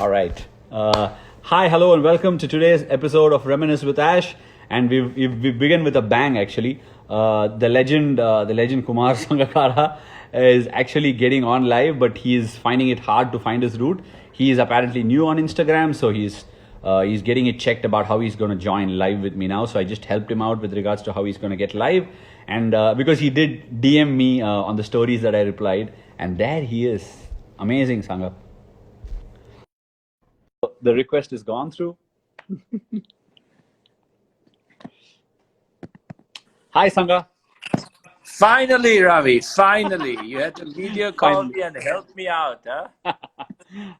All right. Hi, hello, and welcome to today's episode of Reminisce with Ash. And we begin with a bang. Actually, the legend Kumar Sangakkara is actually getting on live, but he is finding it hard to find his route. He is apparently new on Instagram, so he's getting it checked about how he's going to join live with me now. So I just helped him out with regards to how he's going to get live, and because he did DM me on the stories that I replied, and there he is. Amazing, Sangha. The request is gone through. Hi, Sangha. Finally, Ravi, finally. You had to video call Finally. me and help me out, huh?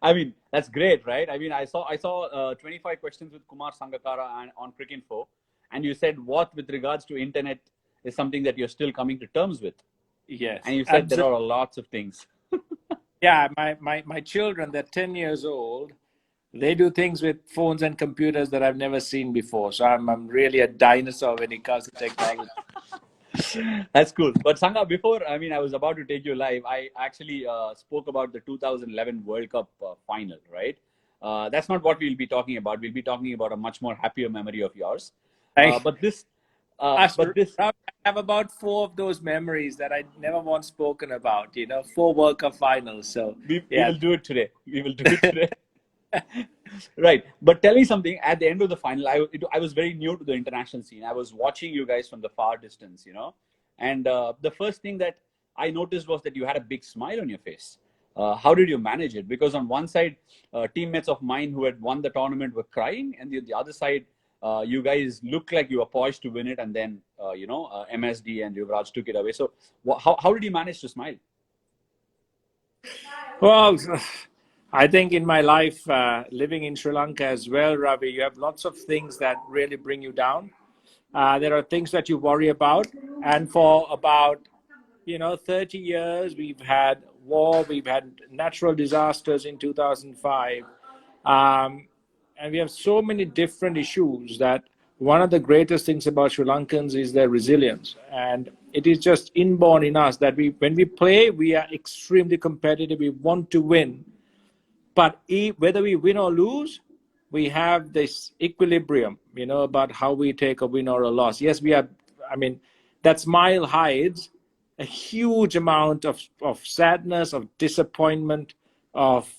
I mean, that's great, right? I mean, I saw 25 questions with Kumar Sangakkara and on Cricinfo, and you said what with regards to internet is something that you're still coming to terms with, Yes, and you said there absolutely. are lots of things. Yeah, my children, they're 10 years old. They do things with phones and computers that I've never seen before. So I'm really a dinosaur when it comes to technology. That's cool. But Sangha, before I was about to take you live. I actually spoke about the 2011 World Cup final, right? That's not what we'll be talking about. We'll be talking about a much more happier memory of yours. Uh, I, but this, but Ashwin, this, I have about four of those memories that I never once spoken about, four World Cup finals. So, we yeah. will do it today. We will do it today. Right. But tell me something. At the end of the final, I was very new to the international scene. I was watching you guys from the far distance, and the first thing that I noticed was that you had a big smile on your face. How did you manage it? Because on one side, teammates of mine who had won the tournament were crying, and the other side, you guys looked like you were poised to win it, and then MSD and Yuvraj took it away. So, how did you manage to smile? Well, I think in my life, living in Sri Lanka as well, Ravi, you have lots of things that really bring you down. There are things that you worry about. And for about, 30 years, we've had war, we've had natural disasters in 2005. Um, and we have so many different issues that one of the greatest things about Sri Lankans is their resilience. And it is just inborn in us that when we play, we are extremely competitive. We want to win. But whether we win or lose, we have this equilibrium, about how we take a win or a loss. Yes, we are, I mean, that smile hides a huge amount of sadness, of disappointment, of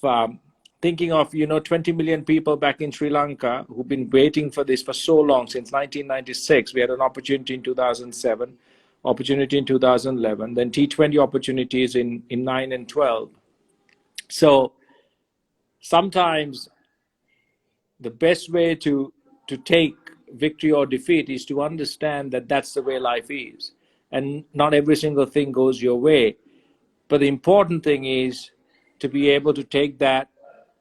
thinking of, 20 million people back in Sri Lanka who've been waiting for this for so long, since 1996. We had an opportunity in 2007, opportunity in 2011, then T20 opportunities in 9 and 12. So sometimes the best way to take victory or defeat is to understand that that's the way life is, and not every single thing goes your way. But the important thing is to be able to take that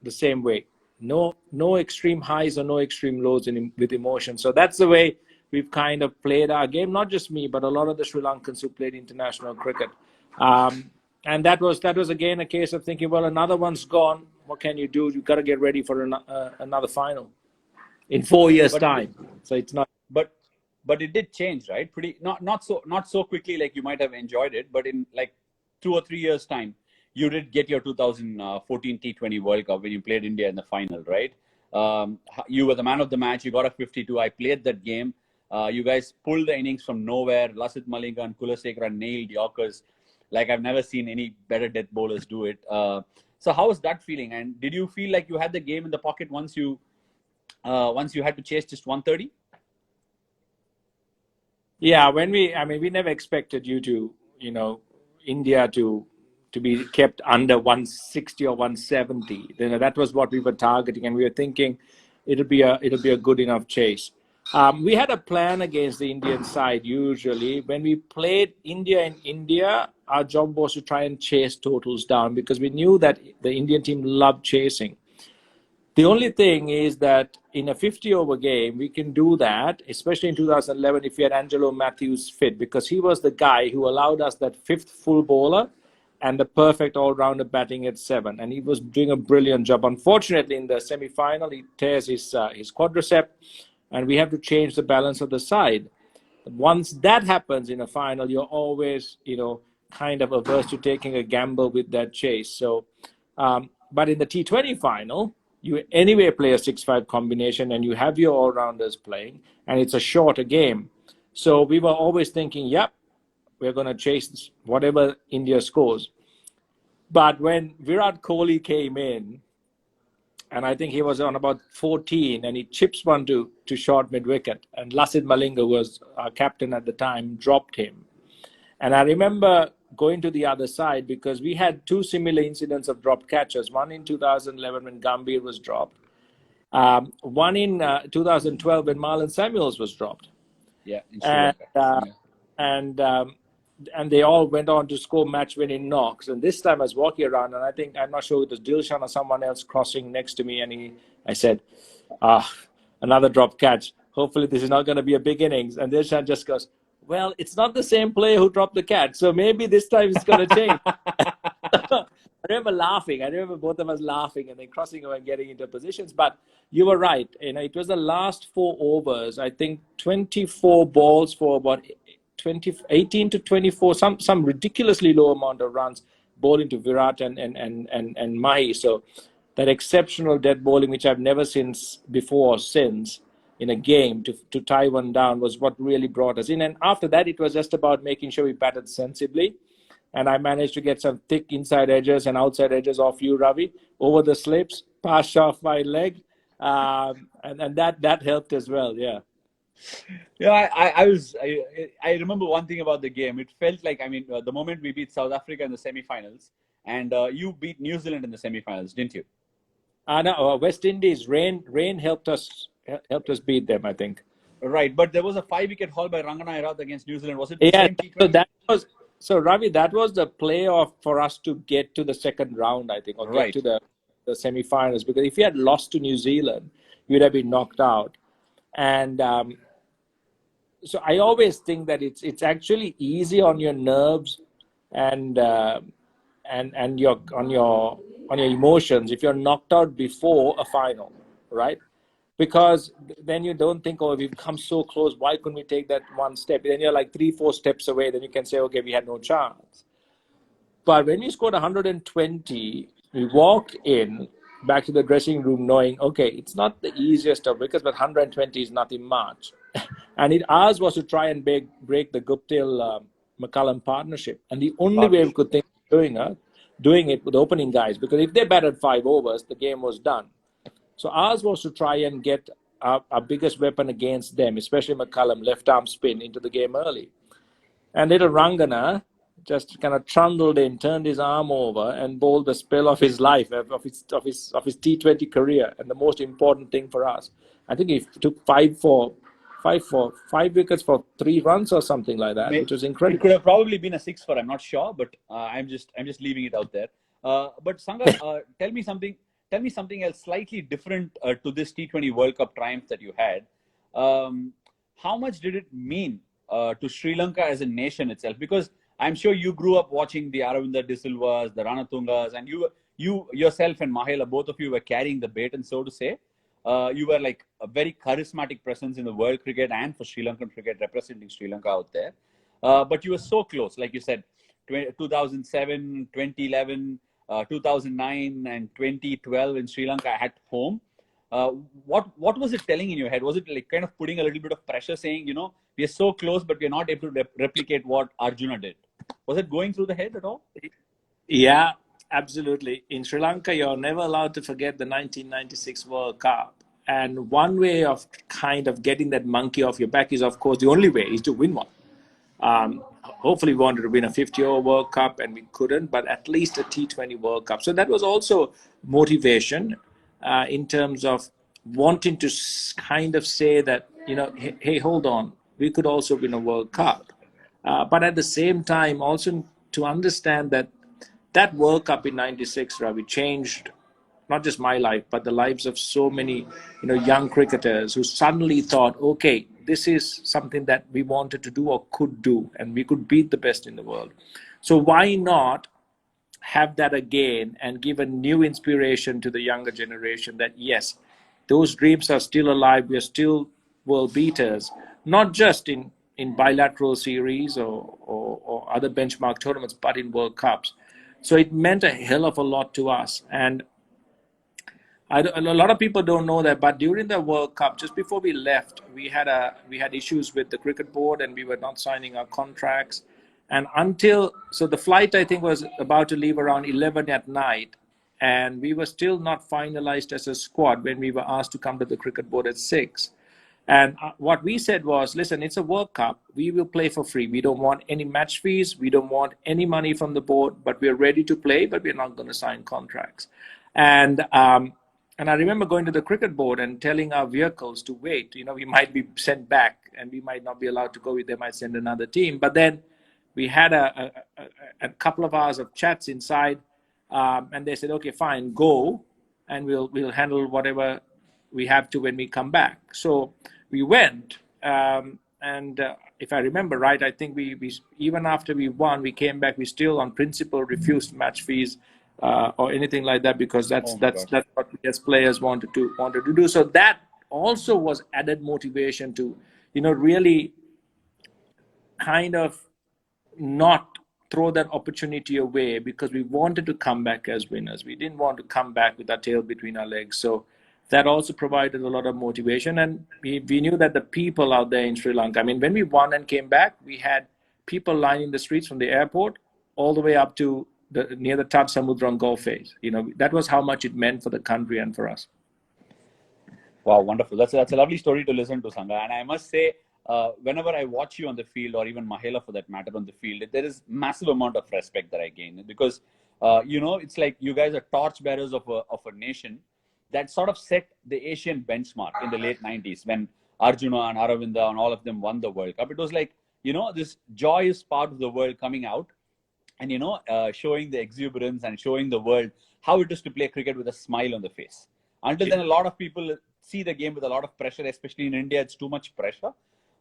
the same way. No extreme highs or no extreme lows with emotion. So that's the way we've kind of played our game. Not just me, but a lot of the Sri Lankans who played international cricket. And that was again a case of thinking, well, another one's gone. What can you do? You've got to get ready for another final in 4 years' But time. So it's not. but but it did change, right? Pretty not so quickly like you might have enjoyed it, but in like 2 or 3 years time, you did get your 2014 T20 World Cup when you played India in the final, right? You were the man of the match. You got a 52. I played that game. You guys pulled the innings from nowhere. Lasith Malinga and Kulasekara nailed Yorkers like I've never seen any better death bowlers do it. So how was that feeling? And did you feel like you had the game in the pocket once you had to chase just 130? Yeah, we never expected India to be kept under 160 or 170. That was what we were targeting, and we were thinking it'll be a good enough chase. We had a plan against the Indian side. Usually, when we played India in India, our job was to try and chase totals down because we knew that the Indian team loved chasing. The only thing is that in a 50-over game, we can do that, especially in 2011 if we had Angelo Matthews fit, because he was the guy who allowed us that fifth full bowler and the perfect all-rounder batting at 7. And he was doing a brilliant job. Unfortunately, in the semi-final, he tears his quadricep, and we have to change the balance of the side. Once that happens in a final, you're always, kind of averse to taking a gamble with that chase. So, but in the T20 final, you anyway play a 6-5 combination and you have your all-rounders playing, and it's a shorter game. So we were always thinking, yep, we're going to chase whatever India scores. But when Virat Kohli came in, and I think he was on about 14, and he chips one to short mid-wicket, and Lasith Malinga, who was our captain at the time, dropped him. And I remember going to the other side because we had two similar incidents of dropped catches. One in 2011 when Gambhir was dropped. One in 2012 when Marlon Samuels was dropped. Yeah, in Sri Lanka. And they all went on to score match-winning knocks. And this time I was walking around, and I think, I'm not sure it was Dilshan or someone else crossing next to me, and I said, another drop catch. Hopefully this is not going to be a big innings. And Dilshan just goes, well, it's not the same player who dropped the catch, so maybe this time it's going to change. I remember laughing. I remember both of us laughing and then crossing over and getting into positions. But you were right. It was the last 4 overs. I think 24 balls for about 18 to 24, some ridiculously low amount of runs bowling to Virat and Mahi. So that exceptional dead bowling, which I've never seen before or since in a game to tie one down, was what really brought us in. And after that, it was just about making sure we batted sensibly. And I managed to get some thick inside edges and outside edges off you, Ravi, over the slips, past off my leg. And that helped as well, yeah. Yeah, I remember one thing about the game. It felt like, the moment we beat South Africa in the semi-finals, and you beat New Zealand in the semi-finals, didn't you? No, West Indies, rain helped us beat them, I think. Right, but there was a 5-wicket haul by Rangana Herath against New Zealand. Was it the same T20? So Ravi, that was the playoff for us to get to the second round, I think, or get to the semi-finals. Because if we had lost to New Zealand, we would have been knocked out. And so I always think that it's actually easy on your nerves and on your emotions if you're knocked out before a final, right? Because then you don't think, oh, we've come so close, why couldn't we take that one step? Then you're like 3-4 steps away, then you can say, okay, we had no chance. But when we scored 120, we walked in back to the dressing room knowing, okay, it's not the easiest of wickets, but 120 is nothing much. And ours was to try and break the Guptill-McCullum partnership. And the only way we could think of doing it with opening guys, because if they batted 5 overs, the game was done. So ours was to try and get our biggest weapon against them, especially McCullum, left arm spin into the game early. And little Rangana just kind of trundled in, turned his arm over, and bowled the spell of his life, of his T20 career. And the most important thing for us, I think he took 5 wickets for 3 runs or something like that, which was incredible. It could have probably been a 6 for, I'm not sure, but I'm just leaving it out there. But Sangha, tell me something else slightly different to this T20 World Cup triumph that you had. How much did it mean to Sri Lanka as a nation itself? Because I'm sure you grew up watching the Aravinda De Silvas, the Ranatungas, and you yourself and Mahela, both of you were carrying the baton, so to say. You were like a very charismatic presence in the world cricket and for Sri Lankan cricket, representing Sri Lanka out there. But you were so close, like you said, 2007, 2011, 2009 and 2012 in Sri Lanka at home. What was it telling in your head? Was it like kind of putting a little bit of pressure, saying, we are so close, but we're not able to replicate what Arjuna did? Was it going through the head at all? Yeah, absolutely. In Sri Lanka, you're never allowed to forget the 1996 World Cup. And one way of kind of getting that monkey off your back is, of course, the only way is to win one. Hopefully we wanted to win a 50-over World Cup and we couldn't, but at least a T20 World Cup. So that was also motivation in terms of wanting to kind of say that, hey, hold on, we could also win a World Cup. But at the same time, also to understand that World Cup in 96, Ravi, changed not just my life, but the lives of so many, young cricketers who suddenly thought, okay, this is something that we wanted to do or could do, and we could beat the best in the world. So why not have that again and give a new inspiration to the younger generation that, yes, those dreams are still alive. We are still world beaters, not just in bilateral series or other benchmark tournaments, but in World Cups. So it meant a hell of a lot to us. And A lot of people don't know that, but during the World Cup, just before we left, we had issues with the cricket board, and we were not signing our contracts. And so the flight, I think, was about to leave around 11 at night, and we were still not finalized as a squad when we were asked to come to the cricket board at 6. And what we said was, listen, it's a World Cup. We will play for free. We don't want any match fees. We don't want any money from the board, but we're ready to play, but we're not going to sign contracts. And I remember going to the cricket board and telling our vehicles to wait. We might be sent back and we might not be allowed to go. They might send another team. But then we had a couple of hours of chats inside, and they said, okay, fine, go, and we'll handle whatever we have to when we come back. So we went, and if I remember right, I think we even after we won, we came back, we still on principle refused match fees or anything like that, because that's what we as players wanted to do. So that also was added motivation to really kind of not throw that opportunity away, because we wanted to come back as winners. We didn't want to come back with our tail between our legs. So that also provided a lot of motivation. And we knew that the people out there in Sri Lanka, I mean, when we won and came back, we had people lining the streets from the airport all the way up to near the Taj Samudram Golf Face. That was how much it meant for the country and for us. Wow, wonderful. That's a lovely story to listen to, Sangha. And I must say, whenever I watch you on the field, or even Mahela for that matter on the field, there is massive amount of respect that I gain, because it's like you guys are torchbearers of a nation that sort of set the Asian benchmark in the late 90s when Arjuna and Aravinda and all of them won the World Cup. It was like, this joyous part of the world coming out and, showing the exuberance and showing the world how it is to play cricket with a smile on the face. Until then, a lot of people see the game with a lot of pressure, especially in India, it's too much pressure.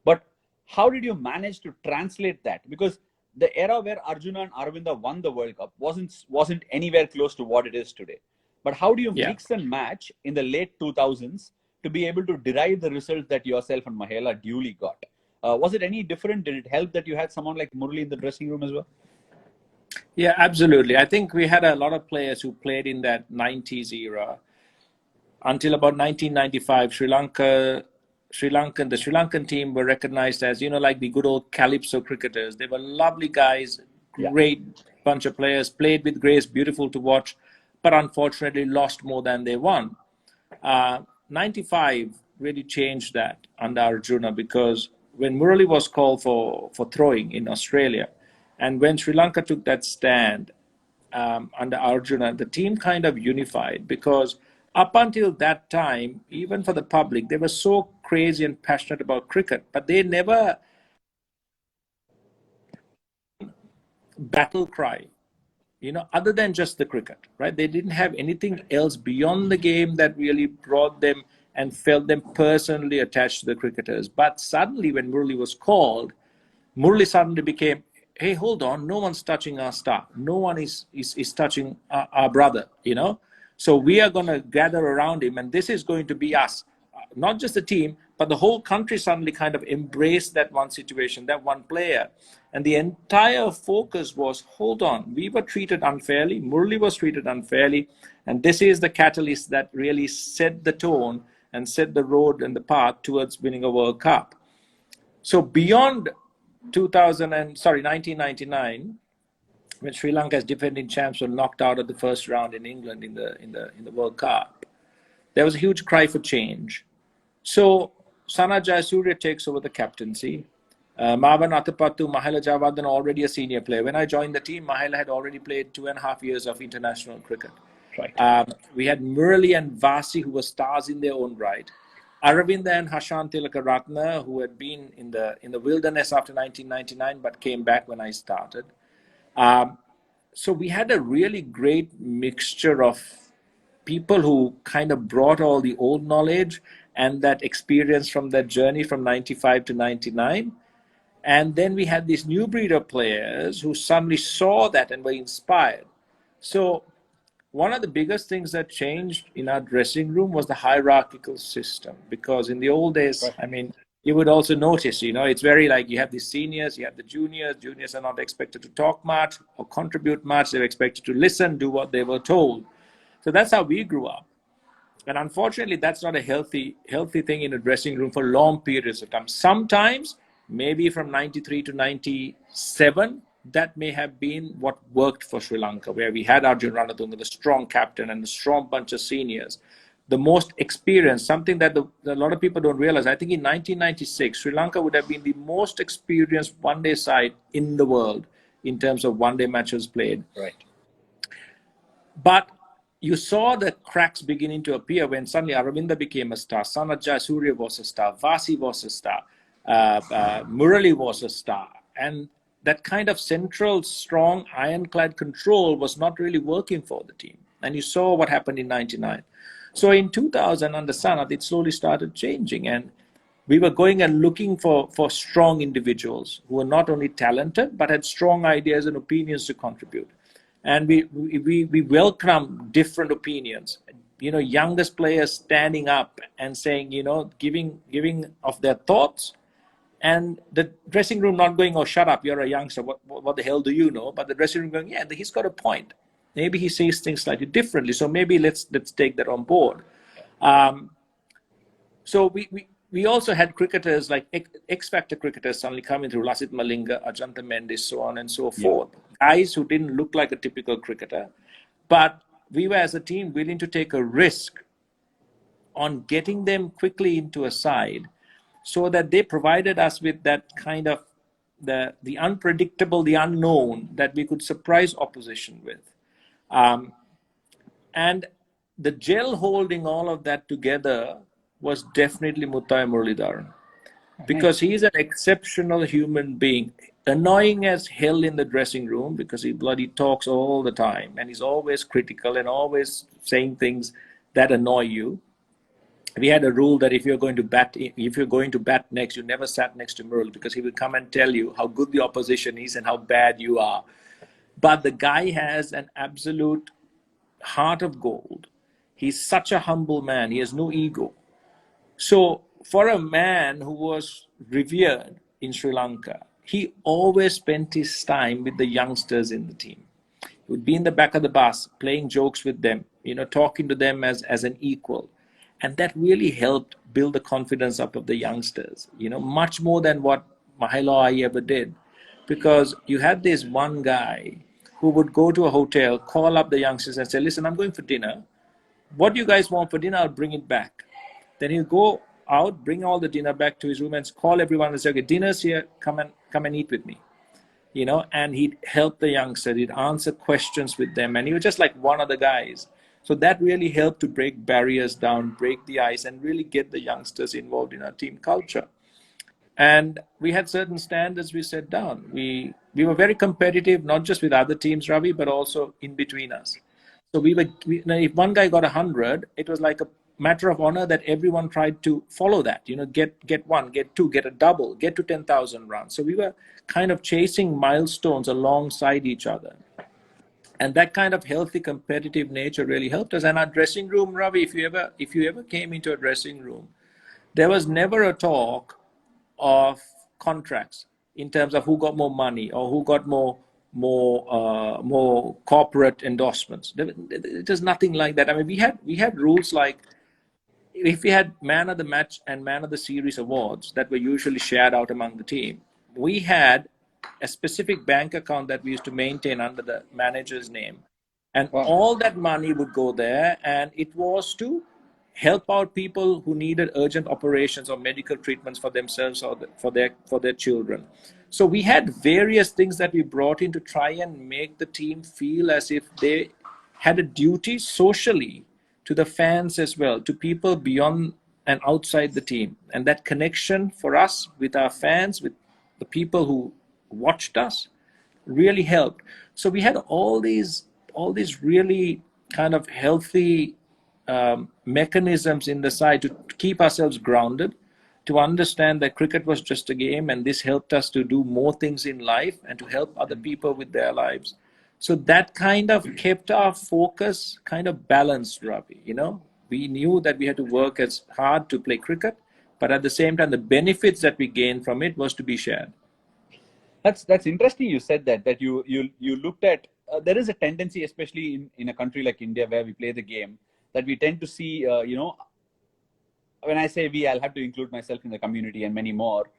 But how did you manage to translate that? Because the era where Arjuna and Aravinda won the World Cup wasn't anywhere close to what it is today. But how do you mix and match in the late 2000s to be able to derive the results that yourself and Mahela duly got? Was it any different? Did it help that you had someone like Murali in the dressing room as well? Yeah, absolutely. I think we had a lot of players who played in that 90s era. Until about 1995, the Sri Lankan team were recognized as, like the good old Calypso cricketers. They were lovely guys, great bunch of players, played with grace, beautiful to watch, but unfortunately lost more than they won. 95 really changed that under Arjuna, because when Murali was called for throwing in Australia, and when Sri Lanka took that stand under Arjuna, the team kind of unified, because up until that time, even for the public, they were so crazy and passionate about cricket, but they never battle cry, other than just the cricket, right? They didn't have anything else beyond the game that really brought them and felt them personally attached to the cricketers. But suddenly, when Murali was called, Murali suddenly became, hey, hold on, no one's touching our star. No one is touching our brother, So we are going to gather around him, and this is going to be us. Not just the team, but the whole country suddenly kind of embraced that one situation, that one player. And the entire focus was, hold on, we were treated unfairly, Murali was treated unfairly, and this is the catalyst that really set the tone and set the road and the path towards winning a World Cup. So beyond 1999, when Sri Lanka's defending champs were knocked out of the first round in England in the World Cup, there was a huge cry for change. So Sana Jayasuriya takes over the captaincy. Marwan Atapattu, Mahela Javadan, already a senior player. When I joined the team, Mahela had already played 2.5 years of international cricket. Right. We had Murali and Vasi, who were stars in their own right. Aravinda and Hashan Tilakaratna, who had been in the wilderness after 1999, but came back when I started. So we had a really great mixture of people who kind of brought all the old knowledge and that experience from that journey from 95 to 99. And then we had these new breed of players who suddenly saw that and were inspired. So one of the biggest things that changed in our dressing room was the hierarchical system, because in the old days, I mean, you would also notice, it's very like you have the seniors, you have the juniors. Juniors are not expected to talk much or contribute much. They're expected to listen, do what they were told. So that's how we grew up. And unfortunately, that's not a healthy thing in a dressing room for long periods of time. Sometimes, maybe from 93 to 97, that may have been what worked for Sri Lanka, where we had Arjun Ranatunga, the strong captain, and a strong bunch of seniors. The most experienced, something that a lot of people don't realize. I think in 1996, Sri Lanka would have been the most experienced one-day side in the world in terms of one-day matches played. Right. But you saw the cracks beginning to appear when suddenly Aravinda became a star, Sanat Jayasuriya was a star, Vasi was a star, Murali was a star. And that kind of central, strong, ironclad control was not really working for the team. And you saw what happened in 99. So in 2000, under Sanat, it slowly started changing. And we were going and looking for strong individuals who were not only talented, but had strong ideas and opinions to contribute. And we welcome different opinions. You know, youngest players standing up and saying, you know, giving of their thoughts, and the dressing room not going, oh, shut up, you're a youngster, what the hell do you know? But the dressing room going, yeah, he's got a point. Maybe he says things slightly differently, so maybe let's take that on board. So we also had cricketers like X-Factor cricketers suddenly coming through, Lasith Malinga, Ajanta Mendis, so on and so forth. Guys who didn't look like a typical cricketer, but we were as a team willing to take a risk on getting them quickly into a side so that they provided us with that kind of the unpredictable, the unknown that we could surprise opposition with. And the gel holding all of that together was definitely Muttai Muralidharan, because he's an exceptional human being, annoying as hell in the dressing room because he bloody talks all the time and he's always critical and always saying things that annoy you. We had a rule that if you're going to bat next, you never sat next to Murali, because he will come and tell you how good the opposition is and how bad you are. But the guy has an absolute heart of gold. He's such a humble man. He has no ego. So for a man who was revered in Sri Lanka, he always spent his time with the youngsters in the team. He would be in the back of the bus, playing jokes with them, you know, talking to them as an equal. And that really helped build the confidence up of the youngsters, you know, much more than what Mahalo Ai ever did. Because you had this one guy who would go to a hotel, call up the youngsters and say, listen, I'm going for dinner. What do you guys want for dinner? I'll bring it back. Then he'll go out, bring all the dinner back to his room and call everyone and say, okay, dinner's here, come and eat with me. You know, and he'd help the youngsters, he'd answer questions with them, and he was just like one of the guys. So that really helped to break barriers down, break the ice, and really get the youngsters involved in our team culture. And we had certain standards we set down. We were very competitive, not just with other teams, Ravi, but also in between us. So if one guy got 100, it was like a matter of honor that everyone tried to follow that. You know, get one, get two, get a double, get to 10,000 runs. So we were kind of chasing milestones alongside each other. And that kind of healthy competitive nature really helped us. And our dressing room, Ravi, if you ever came into a dressing room, there was never a talk of contracts in terms of who got more money or who got more corporate endorsements. It was nothing like that. I mean, we had rules like, if we had man of the match and man of the series awards that were usually shared out among the team, we had a specific bank account that we used to maintain under the manager's name. And all that money would go there, and it was to help out people who needed urgent operations or medical treatments for themselves or for their children. So we had various things that we brought in to try and make the team feel as if they had a duty socially to the fans as well, to people beyond and outside the team. And that connection for us with our fans, with the people who watched us, really helped. So we had all these really kind of healthy mechanisms in the side to keep ourselves grounded, to understand that cricket was just a game, and this helped us to do more things in life and to help other people with their lives. So that kind of kept our focus kind of balanced, Ravi. You know, we knew that we had to work as hard to play cricket, but at the same time, the benefits that we gained from it was to be shared. That's interesting. You said that you looked at there is a tendency, especially in a country like India where we play the game, that we tend to see, when I say we, I'll have to include myself in the community and many more.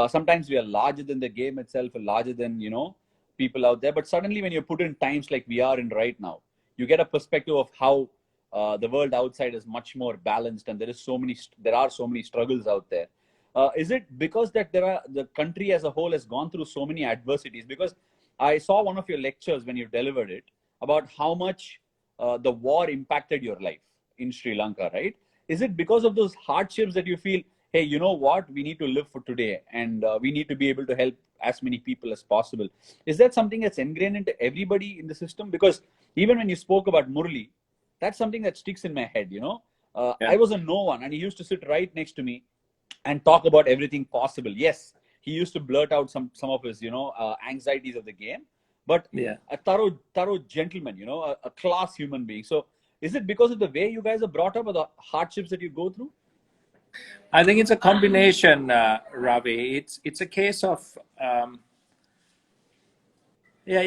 Sometimes we are larger than the game itself, larger than, people out there. But suddenly when you're put in times like we are in right now, you get a perspective of how the world outside is much more balanced, and there are so many struggles out there. Is it because that the country as a whole has gone through so many adversities? Because I saw one of your lectures when you delivered it about how much the war impacted your life in Sri Lanka, right? Is it because of those hardships that you feel, hey, you know what, we need to live for today, and we need to be able to help as many people as possible? Is that something that's ingrained into everybody in the system? Because even when you spoke about Murli, that's something that sticks in my head. Yeah. I was a no one, and he used to sit right next to me and talk about everything possible. Yes, he used to blurt out some of his anxieties of the game, but Yeah. a thorough gentleman, a class human being. So is it because of the way you guys are brought up, or the hardships that you go through? I think it's a combination, Ravi. It's a case of yeah.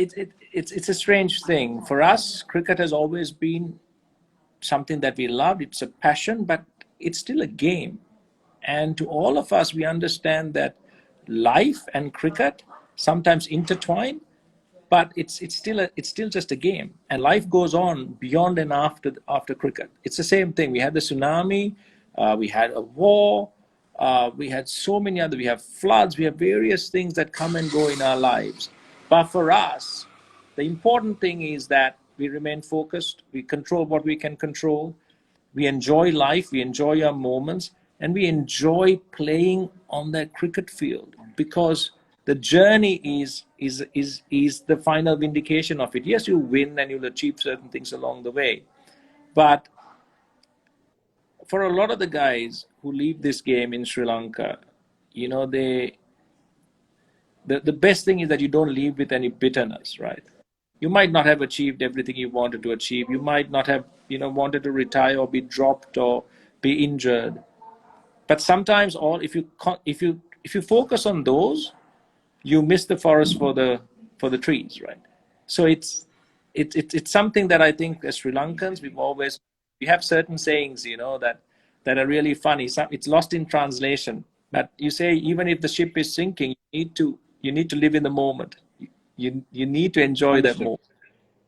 It's a strange thing for us. Cricket has always been something that we loved. It's a passion, but it's still a game. And to all of us, we understand that life and cricket sometimes intertwine, but it's still just a game, and life goes on beyond and after cricket. It's the same thing. We had the tsunami, we had a war, we had so many other. We have floods. We have various things that come and go in our lives. But for us, the important thing is that we remain focused. We control what we can control. We enjoy life. We enjoy our moments, and we enjoy playing on that cricket field, because the journey is the final vindication of it. Yes, you win and you'll achieve certain things along the way, but for a lot of the guys who leave this game in Sri Lanka, they the best thing is that you don't leave with any bitterness, right? You might not have achieved everything you wanted to achieve. You might not have wanted to retire or be dropped or be injured. But sometimes, all if you focus on those, you miss the forest for the trees, right? So it's something that I think as Sri Lankans we have certain sayings, that are really funny. It's lost in translation, but you say even if the ship is sinking, you need to live in the moment. You need to enjoy that Understood. moment.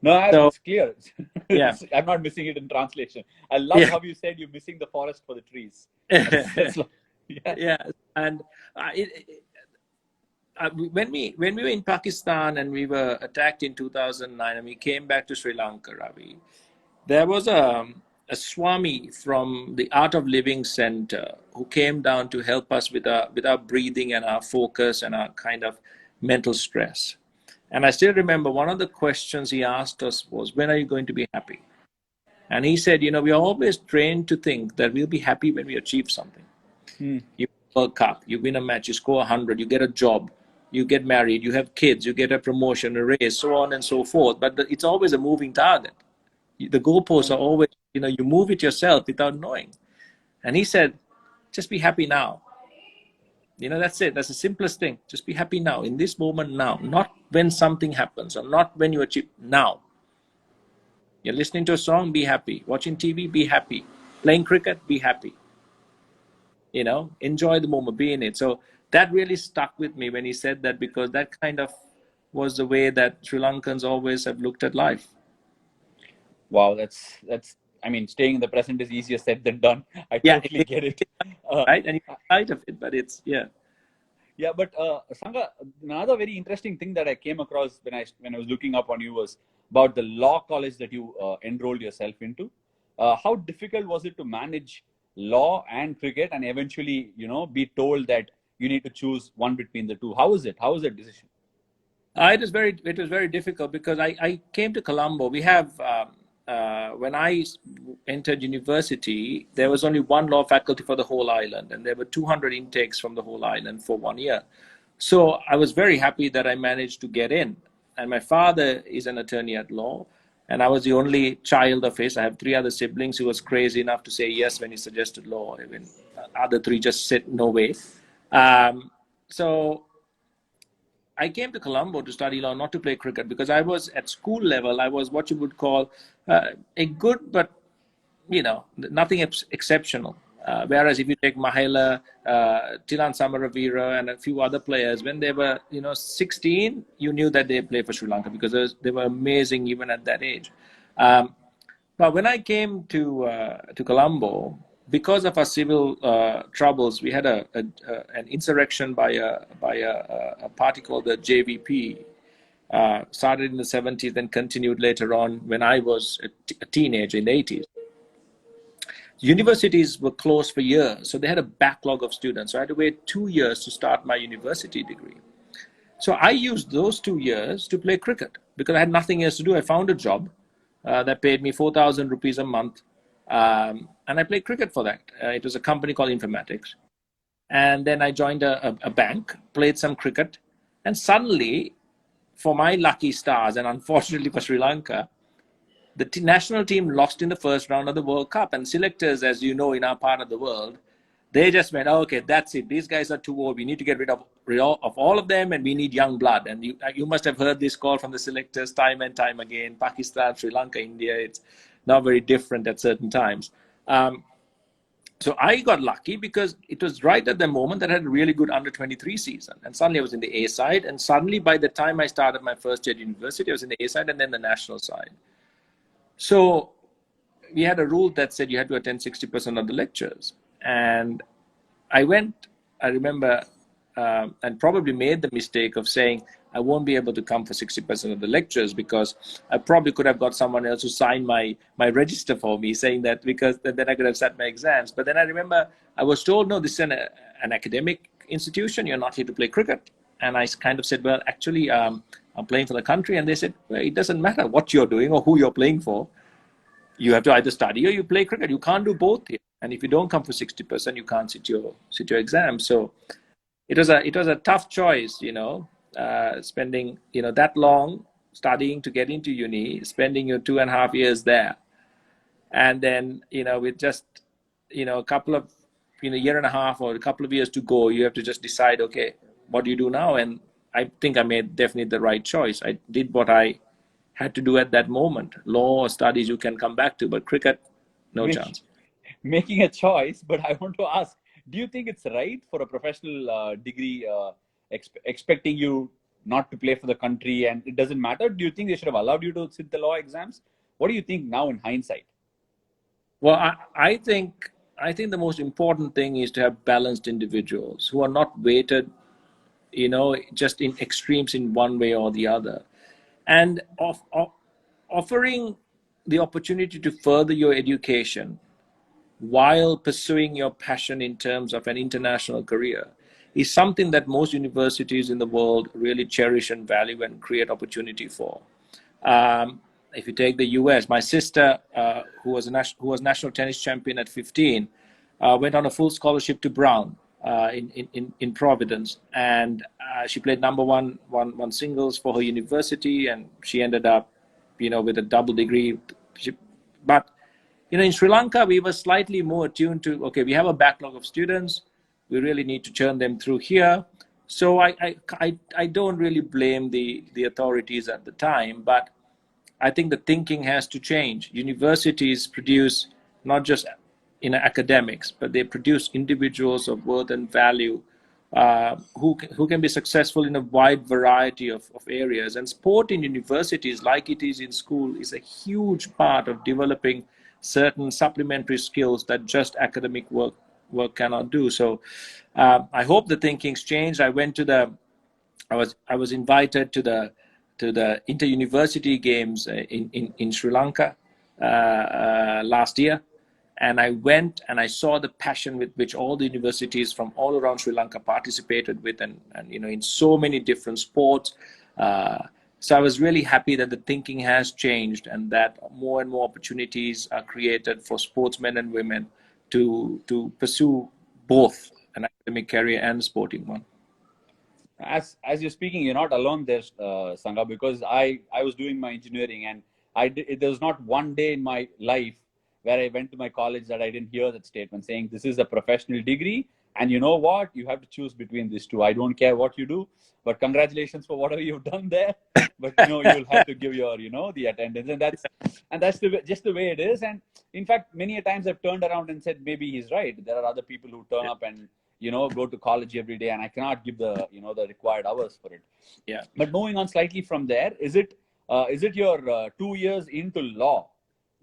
No, So it's clear. yeah, I'm not missing it in translation. I loved yeah. how you said you're missing the forest for the trees. That's yeah. Yeah, and when we were in Pakistan and we were attacked in 2009 and we came back to Sri Lanka, Ravi, there was a Swami from the Art of Living Center who came down to help us with our breathing and our focus and our kind of mental stress. And I still remember one of the questions he asked us was, when are you going to be happy? And he said, we are always trained to think that we'll be happy when we achieve something. Hmm. You win a World Cup, you win a match, you score 100, you get a job, you get married, you have kids, you get a promotion, a raise, so on and so forth. But it's always a moving target. The goalposts are always, you move it yourself without knowing. And he said, just be happy now. That's it. That's the simplest thing. Just be happy now, in this moment now, not when something happens or not when you achieve. Now. You're listening to a song, be happy. Watching TV, be happy. Playing cricket, be happy. Enjoy the moment, be in it. So that really stuck with me when he said that, because that kind of was the way that Sri Lankans always have looked at life. Wow, that's. I mean, staying in the present is easier said than done. I Yeah, totally get it. right? And you're out of it, but it's, yeah. Yeah, but Sangha, another very interesting thing that I came across when I was looking up on you was about the law college that you enrolled yourself into. How difficult was it to manage law and cricket, and eventually, be told that you need to choose one between the two? How was it? How was that decision? It was very difficult because I came to Colombo. We have when I entered university, there was only one law faculty for the whole island, and there were 200 intakes from the whole island for 1 year. So I was very happy that I managed to get in. And my father is an attorney at law, and I was the only child of his. I have three other siblings who was crazy enough to say yes when he suggested law. Even other three just said no way. So I came to Colombo to study law, not to play cricket, because I was at school level. I was what you would call a good but nothing exceptional. Whereas if you take Mahela, Tilan Samaravira, and a few other players, when they were 16, you knew that they played for Sri Lanka because they were amazing even at that age. But when I came to Colombo, because of our civil troubles, we had an insurrection by a party called the JVP. Started in the 70s, then continued later on when I was a teenager in the 80s. Universities were closed for years, so they had a backlog of students. So I had to wait 2 years to start my university degree. So I used those 2 years to play cricket because I had nothing else to do. I found a job that paid me 4,000 rupees a month, and I played cricket for that. It was a company called Informatics. And then I joined a bank, played some cricket, and suddenly, for my lucky stars, and unfortunately for Sri Lanka, the national team lost in the first round of the World Cup. And selectors, as you know, in our part of the world, they just went, oh, okay, that's it. These guys are too old. We need to get rid of all of them, and we need young blood. And you must have heard this call from the selectors time and time again. Pakistan, Sri Lanka, India, it's not very different at certain times. So I got lucky because it was right at the moment that I had a really good under-23 season. And suddenly I was in the A side. And suddenly by the time I started my first year at university, I was in the A side and then the national side. So we had a rule that said you had to attend 60% of the lectures. And I remember, and probably made the mistake of saying, I won't be able to come for 60% of the lectures because I probably could have got someone else to sign my register for me, saying that because then I could have sat my exams. But then I remember I was told, no, this is an academic institution. You're not here to play cricket. And I kind of said, well, actually, I'm playing for the country. And they said, well, it doesn't matter what you're doing or who you're playing for. You have to either study or you play cricket. You can't do both here. And if you don't come for 60%, you can't sit your exam. So it was a tough choice, spending that long studying to get into uni, spending your 2.5 years there, and then with just a couple of year and a half or a couple of years to go, you have to just decide, okay, what do you do now? And I think I made definitely the right choice. I did what I had to do at that moment. Law or studies you can come back to, but cricket, no chance. Making a choice, but I want to ask, do you think it's right for a professional degree expecting you not to play for the country and it doesn't matter? Do you think they should have allowed you to sit the law exams? What do you think now in hindsight? Well, I think the most important thing is to have balanced individuals who are not weighted, just in extremes in one way or the other. And offering the opportunity to further your education while pursuing your passion in terms of an international career is something that most universities in the world really cherish and value and create opportunity for. If you take the US, my sister, who was national tennis champion at 15, went on a full scholarship to Brown in Providence, and she played number one singles for her university, and she ended up, with a double degree. But in Sri Lanka, we were slightly more attuned to, okay, we have a backlog of students. We really need to churn them through here. So I don't really blame the authorities at the time, but I think the thinking has to change. Universities produce not just academics, but they produce individuals of worth and value who can be successful in a wide variety of areas. And sport in universities, like it is in school, is a huge part of developing certain supplementary skills that just academic work cannot do. So I hope the thinking's changed. I was invited to the inter-university games in Sri Lanka last year. And I went and I saw the passion with which all the universities from all around Sri Lanka participated with, and in so many different sports. So I was really happy that the thinking has changed and that more and more opportunities are created for sportsmen and women to pursue both an academic career and a sporting one. As you're speaking, you're not alone there, Sangha, because I was doing my engineering, and there was not one day in my life where I went to my college that I didn't hear that statement saying this is a professional degree And you know what? You have to choose between these two. I don't care what you do, but congratulations for whatever you've done there. But you'll have to give your the attendance, and that's just the way it is. And in fact, many a times I've turned around and said maybe he's right. There are other people who turn up and go to college every day, and I cannot give the the required hours for it. Yeah. But moving on slightly from there, is it your 2 years into law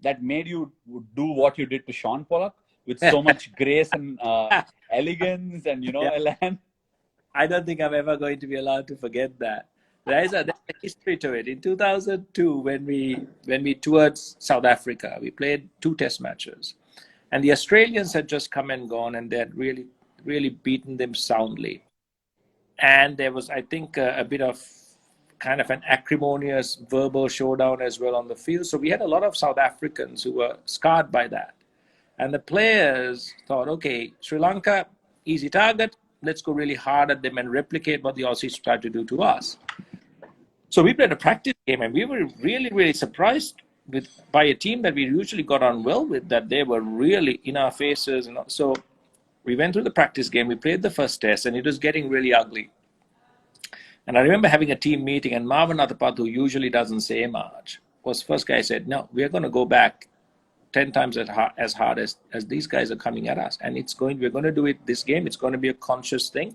that made you do what you did to Sean Pollock with so much grace and elegance and elan? I don't think I'm ever going to be allowed to forget that. There's a history to it. In 2002, when we toured South Africa, we played 2 test matches, and the Australians had just come and gone, and they had really beaten them soundly. And there was, I think, a bit of kind of an acrimonious verbal showdown as well on the field. So we had a lot of South Africans who were scarred by that. And the players thought, okay, Sri Lanka, easy target. Let's go really hard at them and replicate what the Aussies tried to do to us. So we played a practice game, and we were really surprised by a team that we usually got on well with, that they were really in our faces. And so we went through the practice game. We played the first test, and it was getting really ugly. And I remember having a team meeting, and Marvin Athapat, who usually doesn't say much, was the first guy. Said, no, we're going to go back 10 times as hard as these guys are coming at us. And we're going to do it this game. It's going to be a conscious thing,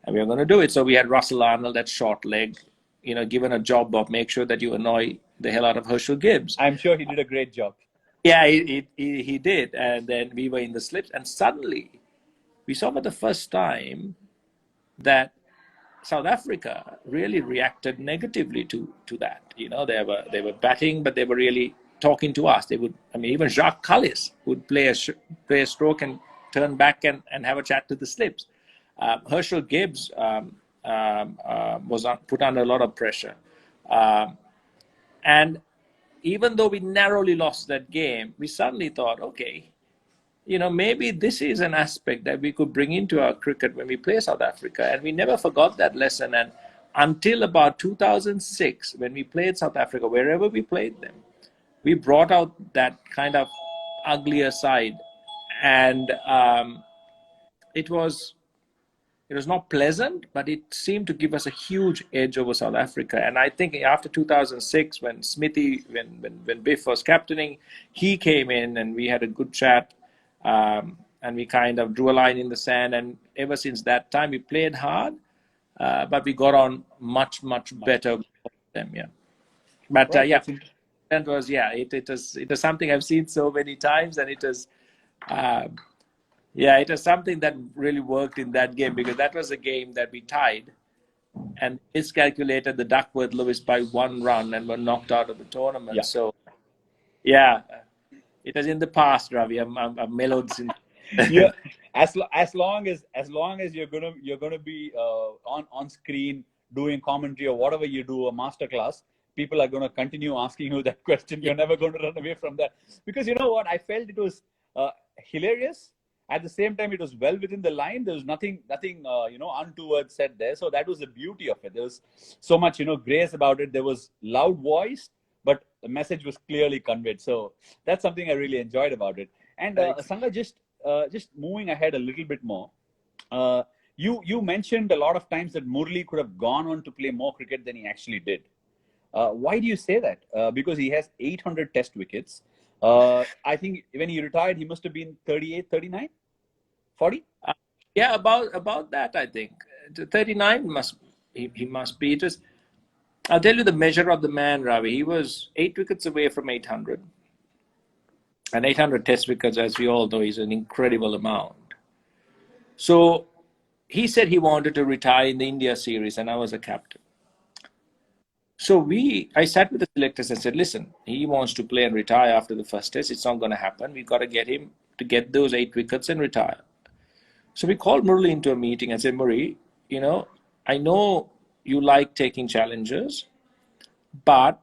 and we're going to do it. So we had Russell Arnold, that short leg, given a job of make sure that you annoy the hell out of Herschel Gibbs. I'm sure he did a great job. Yeah, he did. And then we were in the slips, and suddenly we saw for the first time that South Africa really reacted negatively to that. They were batting, but they were really talking to us. They would, even Jacques Kallis would play a stroke and turn back and have a chat to the slips. Herschel Gibbs was put under a lot of pressure. And even though we narrowly lost that game, we suddenly thought, okay, maybe this is an aspect that we could bring into our cricket when we play South Africa. And we never forgot that lesson. And until about 2006, when we played South Africa, wherever we played them, we brought out that kind of uglier side. And it was not pleasant, but it seemed to give us a huge edge over South Africa. And I think after 2006, when Smithy, when Biff was captaining, he came in and we had a good chat. And we kind of drew a line in the sand, and ever since that time we played hard, but we got on much better with them. Yeah, but right, that was it was something I've seen so many times, and it was it was something that really worked in that game, because that was a game that we tied and miscalculated the Duckworth Lewis by 1 run and were knocked out of the tournament. Yeah. So it was in the past, Ravi. I'm mellowed since. Yeah, as long as you're gonna be on screen doing commentary or whatever you do, a masterclass, people are gonna continue asking you that question. You're never going to run away from that, because you know what, I felt it was hilarious. At the same time, it was well within the line. There was nothing untoward said there. So that was the beauty of it. There was so much grace about it. There was loud voice, but the message was clearly conveyed. So that's something I really enjoyed about it. And Sangha, just moving ahead a little bit more, you mentioned a lot of times that Murli could have gone on to play more cricket than he actually did. Why do you say that? Because he has 800 test wickets. I think when he retired, he must have been 38, 39, 40? Yeah, about that, I think. 39 he must be. I'll tell you the measure of the man, Ravi. He was 8 wickets away from 800. And 800 test wickets, as we all know, is an incredible amount. So he said he wanted to retire in the India series, and I was a captain. So I sat with the selectors and said, listen, he wants to play and retire after the first test. It's not going to happen. We've got to get him to get those 8 wickets and retire. So we called Murli into a meeting and said, Murli, I know you like taking challenges, but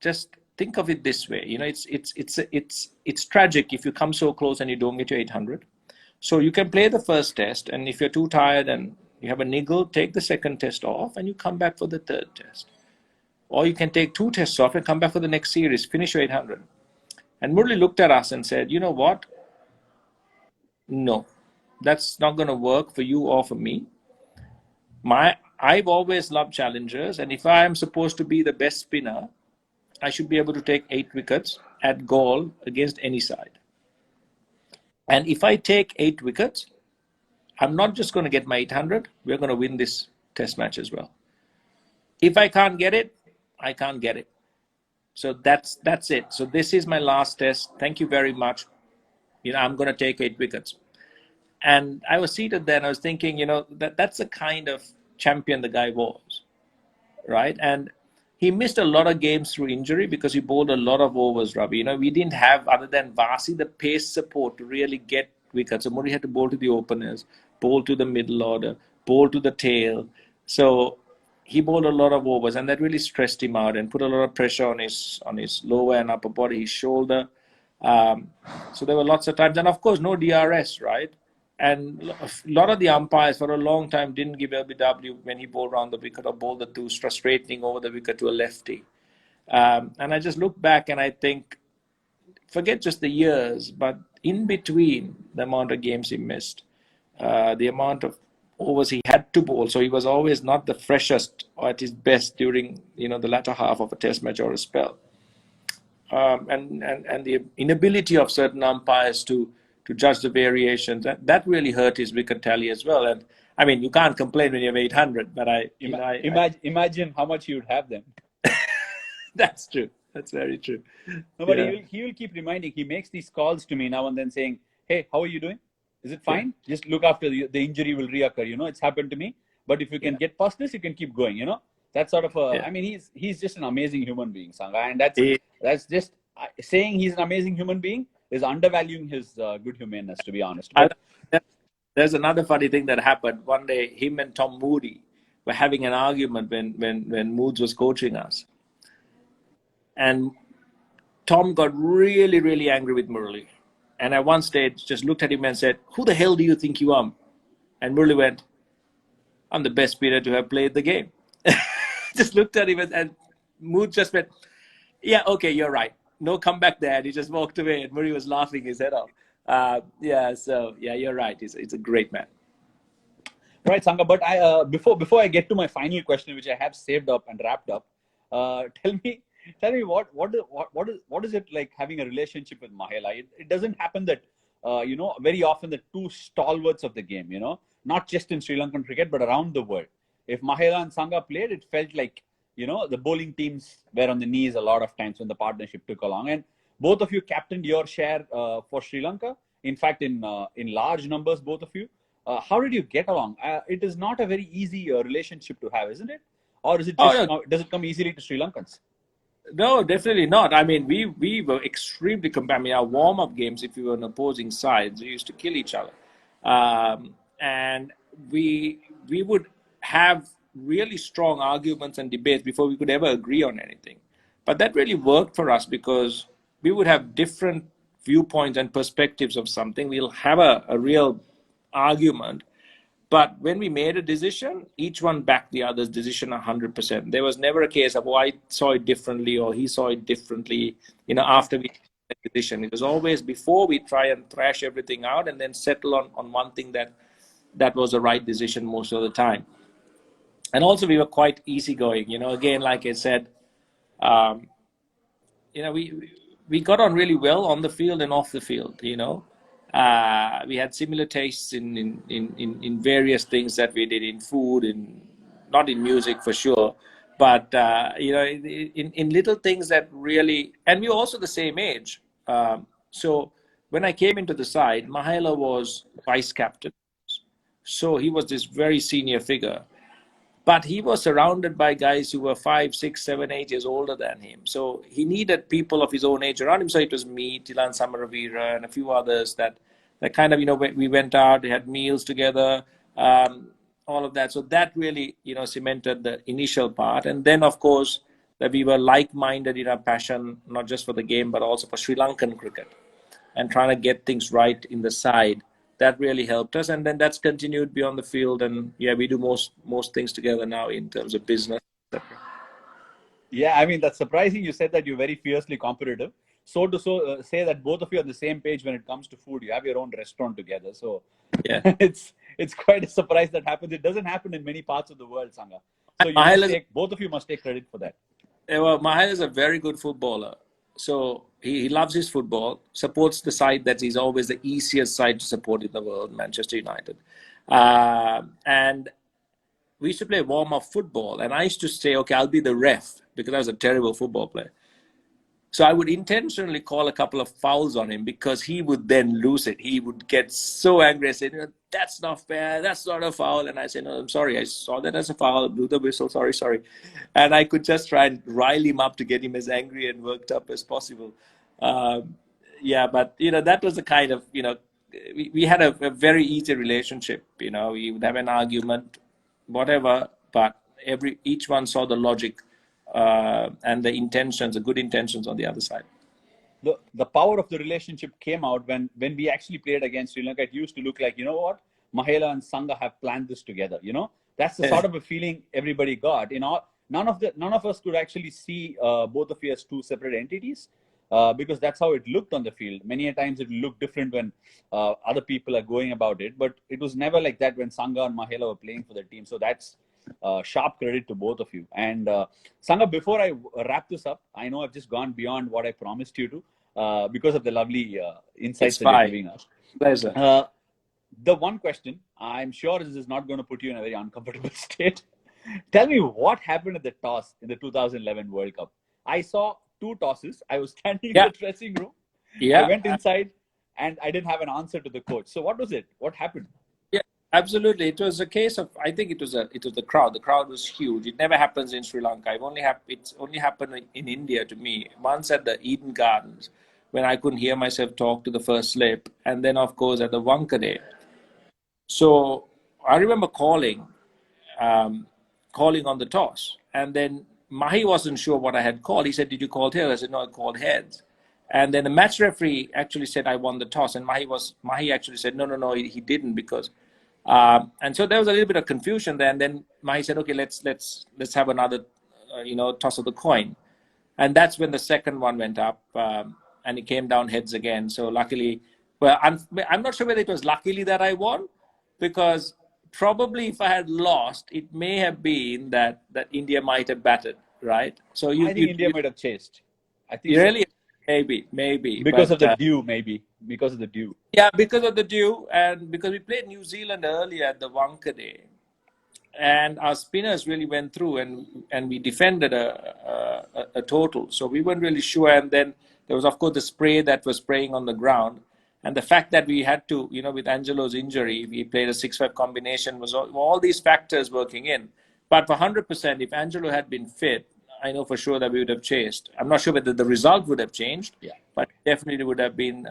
just think of it this way. It's tragic if you come so close and you don't get your 800. So you can play the first test, and if you're too tired and you have a niggle, take the second test off and you come back for the third test. Or you can take 2 tests off and come back for the next series, finish your 800. And Murli looked at us and said, you know what? No. That's not going to work for you or for me. I've always loved challengers, and if I am supposed to be the best spinner, I should be able to take 8 wickets at goal against any side. And if I take 8 wickets, I'm not just going to get my 800. We're going to win this test match as well. If I can't get it, I can't get it. So that's it. So this is my last test. Thank you very much. I'm going to take 8 wickets. And I was seated there and I was thinking, that's the kind of champion the guy was, right? And he missed a lot of games through injury because he bowled a lot of overs, Ravi. We didn't have, other than Vasi, the pace support to really get wickets. So Murray had to bowl to the openers, bowl to the middle order, bowl to the tail. So he bowled a lot of overs, and that really stressed him out and put a lot of pressure on his lower and upper body, his shoulder. So there were lots of times, and of course, no DRS, right? And a lot of the umpires for a long time didn't give LBW when he bowled around the wicket or bowled the two straightening over the wicket to a lefty. And I just look back and I think, forget just the years, but in between the amount of games he missed, the amount of overs he had to bowl. So he was always not the freshest or at his best during the latter half of a test match or a spell. And the inability of certain umpires to judge the variations, that really hurt his wicket tally as well. And I mean, you can't complain when you have 800, but imagine how much you would have then. That's true. That's very true. No, but he will keep reminding. He makes these calls to me now and then saying, "Hey, how are you doing? Is it fine? Just look after the injury will reoccur. It's happened to me. But if you can get past this, you can keep going. That's sort of I mean, he's just an amazing human being, Sangha, and that's just saying he's an amazing human being is undervaluing his good humanness, to be honest. But there's another funny thing that happened. One day, him and Tom Moody were having an argument when Moods was coaching us. And Tom got really, really angry with Murali. And at one stage, just looked at him and said, "Who the hell do you think you are?" And Murali went, "I'm the best spinner to have played the game." Just looked at him and Mood just went, "Yeah, okay, you're right. No comeback there." And he just walked away and Murali was laughing his head off. You're right. He's a great man. Right, Sangha. But before I get to my final question, which I have saved up and wrapped up, tell me what is it like having a relationship with Mahela? It doesn't happen that very often the two stalwarts of the game, not just in Sri Lankan cricket but around the world. If Mahela and Sangha played, it felt like the bowling teams were on the knees a lot of times when the partnership took along. And both of you captained your share for Sri Lanka. In fact, in large numbers, both of you. How did you get along? It is not a very easy relationship to have, isn't it? Or is it just, does it come easily to Sri Lankans? No, definitely not. I mean, we were extremely competitive. I mean, our warm-up games, if we were on opposing sides, we used to kill each other. And we would have really strong arguments and debates before we could ever agree on anything. But that really worked for us because we would have different viewpoints and perspectives of something. We'll have a real argument. But when we made a decision, each one backed the other's decision 100%. There was never a case of, I saw it differently or he saw it differently, after we made the decision. It was always before we try and thrash everything out and then settle on one thing that was the right decision most of the time. And also we were quite easygoing, again, like I said, we got on really well on the field and off the field, we had similar tastes in various things that we did in food, not in music for sure, but in little things that really, and we were also the same age. So when I came into the side, Mahela was vice captain, so he was this very senior figure. But he was surrounded by guys who were 5, 6, 7, 8 years older than him. So he needed people of his own age around him. So it was me, Tilan Samaravira, and a few others that kind of, we went out, we had meals together, all of that. So that really, cemented the initial part. And then, of course, that we were like-minded in our passion, not just for the game, but also for Sri Lankan cricket and trying to get things right in the side. That really helped us, and then that's continued beyond the field. And we do most things together now in terms of business, etc. Yeah, I mean, that's surprising. You said that you're very fiercely competitive. say that both of you are on the same page when it comes to food. You have your own restaurant together. So Yeah. it's quite a surprise that happens. It doesn't happen in many parts of the world, Sangha. So both of you must take credit for that. Well, Mahal is a very good footballer. So he loves his football, supports the side that is always the easiest side to support in the world, Manchester United. And we used to play warm-up football. And I used to say, okay, I'll be the ref because I was a terrible football player. So I would intentionally call a couple of fouls on him because he would then lose it. He would get so angry and say, that's not fair. That's not a foul. And I said, no, I'm sorry. I saw that as a foul. Blew the whistle. Sorry. And I could just try and rile him up to get him as angry and worked up as possible. But, that was the kind of, we had a very easy relationship. We would have an argument, whatever, but each one saw the logic and the good intentions on the other side. The power of the relationship came out when we actually played against Sri Lanka. It used to look like, what? Mahela and Sangha have planned this together. That's the sort of a feeling everybody got. None of us could actually see both of you as two separate entities because that's how it looked on the field. Many a times it looked different when other people are going about it, but it was never like that when Sangha and Mahela were playing for the team. So that's sharp credit to both of you. And Sangha, before I wrap this up, I know I've just gone beyond what I promised you to because of the lovely insights that you're giving us. Pleasure. The one question, I'm sure this is not going to put you in a very uncomfortable state. Tell me what happened at the toss in the 2011 World Cup. I saw 2 tosses. I was standing in the dressing room. I went inside and I didn't have an answer to the coach. So what was it? What happened? Absolutely. It was a case of, I think it was the crowd. The crowd was huge. It never happens in Sri Lanka. It's only happened in India to me. Once at the Eden Gardens, when I couldn't hear myself talk to the first slip. And then, of course, at the Wankhede. So I remember calling on the toss. And then Mahi wasn't sure what I had called. He said, did you call tails? I said, no, I called heads. And then the match referee actually said, I won the toss. And Mahi actually said, no, he didn't because... and so there was a little bit of confusion there. And then Mahi said, okay, let's have another, toss of the coin. And that's when the second one went up and it came down heads again. So luckily, well, I'm not sure whether it was luckily that I won because probably if I had lost, it may have been that India might have batted, right? So I think India might have chased. I think really. So. Maybe. Because of the dew, maybe. Because of the dew. Yeah, because of the dew and because we played New Zealand earlier at the Wankhede. And our spinners really went through and we defended a total. So we weren't really sure. And then there was, of course, the spray that was spraying on the ground. And the fact that we had to, with Angelo's injury, we played a 6-5 combination, was all these factors working in. But for 100%, if Angelo had been fit, I know for sure that we would have chased. I'm not sure whether the result would have changed, but definitely would have been.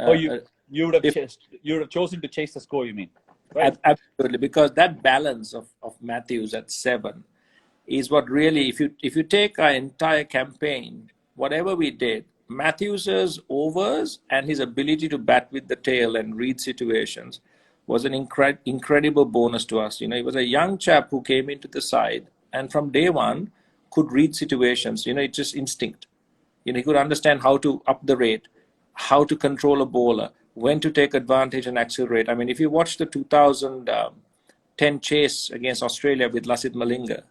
You would have chased. You would have chosen to chase the score. You mean? Right? Absolutely, because that balance of Matthews at 7 is what really. If you take our entire campaign, whatever we did, Matthews's overs and his ability to bat with the tail and read situations was an incredible bonus to us. He was a young chap who came into the side and from day one could read situations. It's just instinct. He could understand how to up the rate, how to control a bowler, when to take advantage and accelerate. I mean, if you watch the 2010 chase against Australia with Lasith Malinga,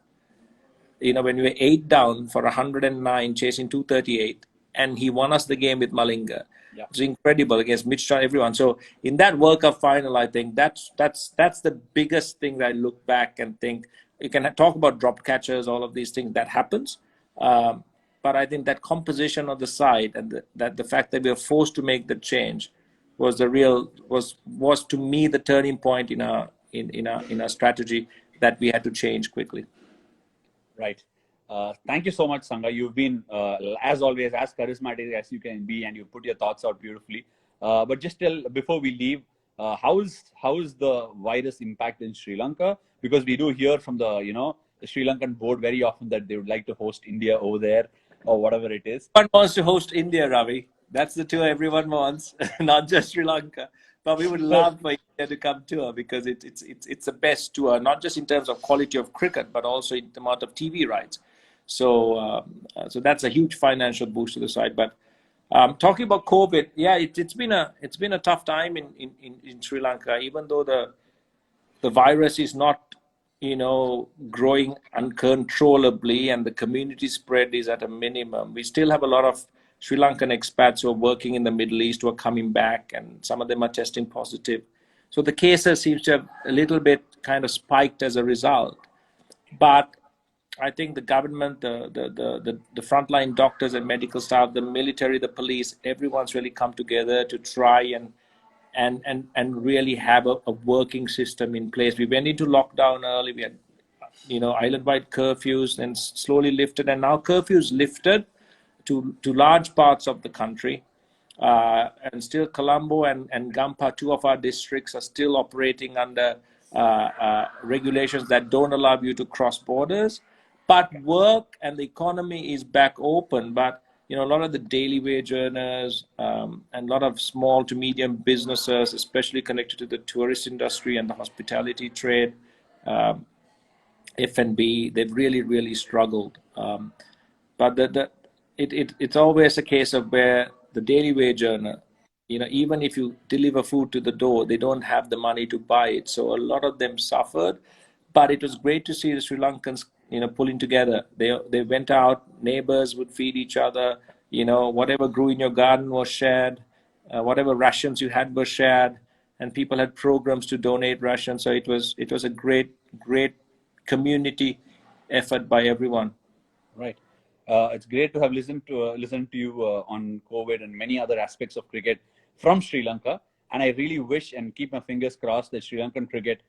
when we were 8 down for 109, chasing 238, and he won us the game with Malinga. Yeah. It was incredible against Mitch John, everyone. So in that World Cup final, I think that's the biggest thing that I look back and think. You can talk about drop catchers, all of these things that happens. But I think that composition of the side and the fact that we were forced to make the change was was to me the turning point in our strategy that we had to change quickly. Right. Thank you so much, Sangha. You've been, as always, as charismatic as you can be, and you put your thoughts out beautifully. But just before we leave, how is the virus impact in Sri Lanka? Because we do hear from the Sri Lankan board very often that they would like to host India over there or whatever it is. Everyone wants to host India, Ravi. That's the tour everyone wants, not just Sri Lanka. But we would love for India to come tour because it's the best tour, not just in terms of quality of cricket, but also in the amount of TV rights. So that's a huge financial boost to the side. But Talking about COVID, yeah, it's been a tough time in Sri Lanka, even though the virus is not, growing uncontrollably and the community spread is at a minimum. We still have a lot of Sri Lankan expats who are working in the Middle East who are coming back, and some of them are testing positive. So the cases seems to have a little bit kind of spiked as a result. But I think the government, the frontline doctors and medical staff, the military, the police, everyone's really come together to try and really have a working system in place. We went into lockdown early. We had, island-wide curfews, and slowly lifted, and now curfews lifted to large parts of the country. And still Colombo and Gampa, two of our districts, are still operating under regulations that don't allow you to cross borders. But work and the economy is back open. But a lot of the daily wage earners and a lot of small to medium businesses, especially connected to the tourist industry and the hospitality trade, F&B, they've really struggled. But it's always a case of where the daily wage earner, even if you deliver food to the door, they don't have the money to buy it. So a lot of them suffered. But it was great to see the Sri Lankans, pulling together. They went out, neighbors would feed each other, whatever grew in your garden was shared, whatever rations you had was shared, and people had programs to donate rations. So it was a great community effort by everyone. Right. It's great to have listened to you on COVID and many other aspects of cricket from Sri Lanka. And I really wish and keep my fingers crossed that Sri Lankan cricket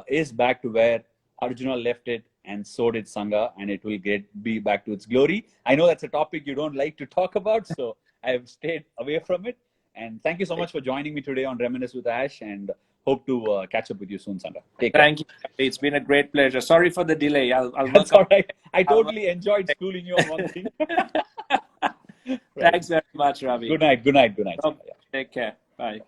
is back to where Arjuna left it, and so did Sangha, and it will be back to its glory. I know that's a topic you don't like to talk about, so I have stayed away from it. And thank you so much for joining me today on Reminisce with Ash, and hope to catch up with you soon, Sangha. Take care. Thank you. It's been a great pleasure. Sorry for the delay. That's all right. I totally enjoyed schooling you on one thing. Right. Thanks very much, Ravi. Good night. Okay. Take care. Bye.